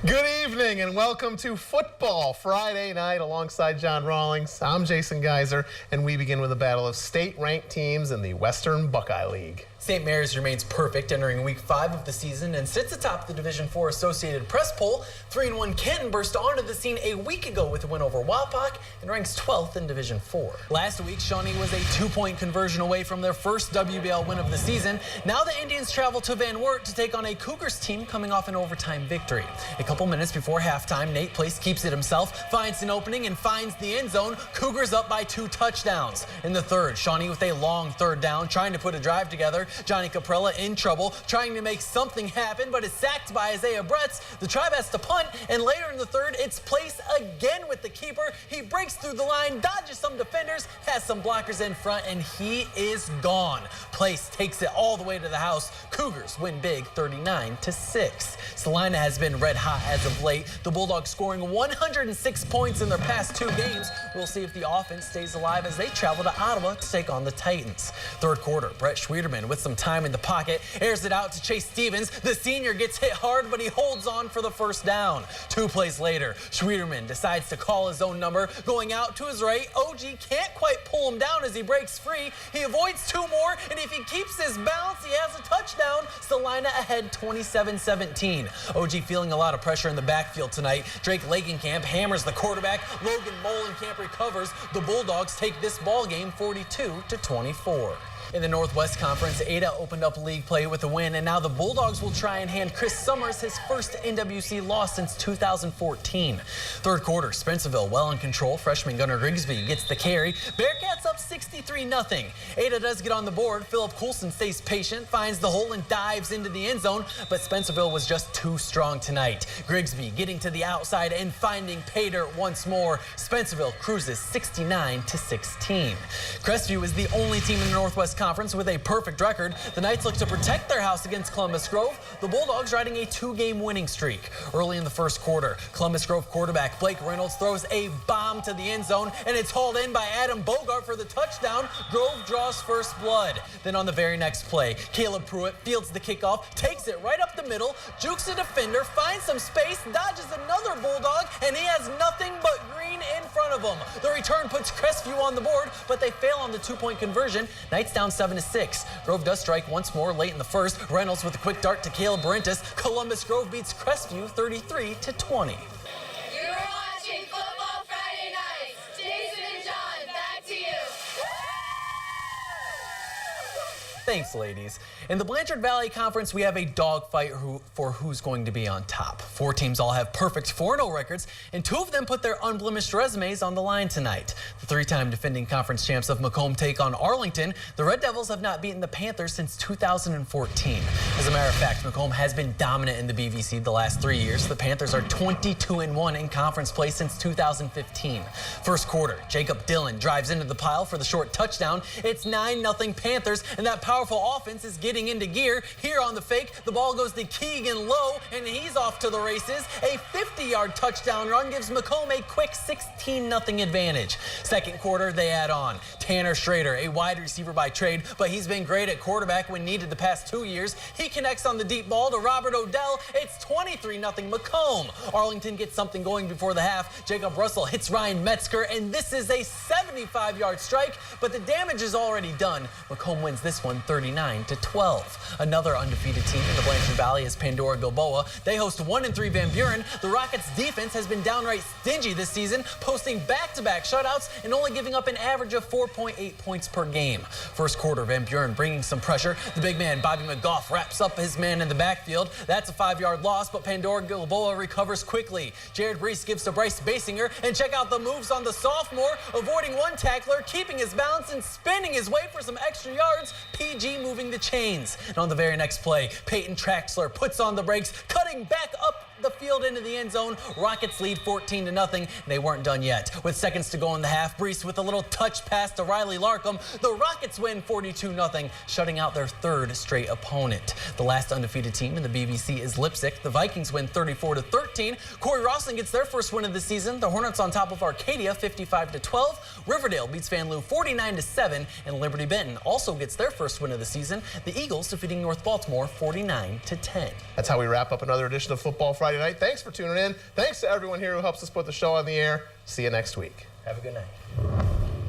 Good evening and welcome to Football Friday night alongside John Rawlings. I'm Jason Geiser, and we begin with a battle of state-ranked teams in the Western Buckeye League. St. Mary's remains perfect entering week 5 of the season and sits atop the Division IV Associated Press poll. 3-1 Kenton burst onto the scene a week ago with a win over Wapak and ranks 12th in Division IV. Last week, Shawnee was a 2-point conversion away from their first WBL win of the season. Now the Indians travel to Van Wert to take on a Cougars team coming off an overtime victory. A couple minutes before halftime, Nate Place keeps it himself, finds an opening and finds the end zone. Cougars up by 2 touchdowns. In the third, Shawnee with a long third down, trying to put a drive together. Johnny Caprella in trouble, trying to make something happen, but is sacked by Isaiah Bretz. The Tribe has to punt, and later in the third, it's Place again with the keeper. He breaks through the line, dodges some defenders, has some blockers in front, and he is gone. Place takes it all the way to the house. Cougars win big, 39-6. Salina has been red hot as of late. The Bulldogs scoring 106 points in their past 2 games. We'll see if the offense stays alive as they travel to Ottawa to take on the Titans. Third quarter, Brett Schwederman with some time in the pocket, airs it out to Chase Stevens. The senior gets hit hard, but he holds on for the first down. 2 plays later, Schwederman decides to call his own number. Going out to his right, OG can't quite pull him down as he breaks free. He avoids 2 more, and if he keeps his balance, he has a touchdown. Salina ahead 27-17. OG feeling a lot of pressure in the backfield tonight. Drake Lakenkamp hammers the quarterback. Logan Molenkamp recovers. The Bulldogs take this ball game 42-24. In the Northwest Conference, Ada opened up league play with a win, and now the Bulldogs will try and hand Chris Summers his first NWC loss since 2014. Third quarter, Spencerville well in control. Freshman Gunnar Grigsby gets the carry. Bearcats up 63-0. Ada does get on the board. Philip Coulson stays patient, finds the hole, and dives into the end zone, but Spencerville was just too strong tonight. Grigsby getting to the outside and finding pay dirt once more. Spencerville cruises 69-16. Crestview is the only team in the Northwest Conference with a perfect record. The Knights look to protect their house against Columbus Grove. The Bulldogs riding a 2-game winning streak. Early in the first quarter, Columbus Grove quarterback Blake Reynolds throws a bomb to the end zone, and it's hauled in by Adam Bogart for the touchdown. Grove draws first blood. Then on the very next play, Caleb Pruitt fields the kickoff, takes it right up the middle, jukes a defender, finds some space, dodges another Bulldog, and he has nothing but green in front of him. The return puts Crestview on the board, but they fail on the 2-point conversion. Knights down 7-6. Grove does strike once more late in the first. Reynolds with a quick dart to Caleb Barentis. Columbus Grove beats Crestview 33-20. You're watching Football Friday Nights. Jason and John, back to you. Thanks, ladies. In the Blanchard Valley Conference, we have a dogfight for who's going to be on top. 4 teams all have perfect 4-0 records, and 2 of them put their unblemished resumes on the line tonight. The 3-time defending conference champs of Macomb take on Arlington. The Red Devils have not beaten the Panthers since 2014. As a matter of fact, Macomb has been dominant in the BVC the last 3 years. The Panthers are 22-1 in conference play since 2015. First quarter, Jacob Dillon drives into the pile for the short touchdown. It's 9-0 Panthers, and that powerful offense is getting into gear. Here on the fake, the ball goes to Keegan Lowe, and he's off to the races. A 50-yard touchdown run gives Macomb a quick 16-0 advantage. Second quarter, they add on. Tanner Schrader, a wide receiver by trade, but he's been great at quarterback when needed the past 2 years. He connects on the deep ball to Robert Odell. It's 23-0 Macomb. Arlington gets something going before the half. Jacob Russell hits Ryan Metzger, and this is a 75-yard strike, but the damage is already done. Macomb wins this one 39-12. Another undefeated team in the Blanchard Valley is Pandora Gilboa. They host 1-3 Van Buren. The Rockets' defense has been downright stingy this season, posting back-to-back shutouts and only giving up an average of 4.8 points per game. First quarter, Van Buren bringing some pressure. The big man, Bobby McGough, wraps up his man in the backfield. That's a 5-yard loss, but Pandora Gilboa recovers quickly. Jared Reese gives to Bryce Basinger, and check out the moves on the sophomore, avoiding one tackler, keeping his balance, and spinning his way for some extra yards. PG moving the chains. And on the very next play, Peyton Traxler puts on the brakes, cutting back up the field into the end zone. Rockets lead 14-0. They weren't done yet. With seconds to go in the half, Brees with a little touch pass to Riley Larkham. The Rockets win 42-0, shutting out their 3rd straight opponent. The last undefeated team in the BVC is Lipsick. The Vikings win 34-13. Corey Rosslyn gets their first win of the season. The Hornets on top of Arcadia 55-12. Riverdale beats Van Loo 49-7, and Liberty Benton also gets their first win of the season. The Eagles defeating North Baltimore 49-10. That's how we wrap up another edition of Football Friday. Friday night. Thanks for tuning in. Thanks to everyone here who helps us put the show on the air. See you next week. Have a good night.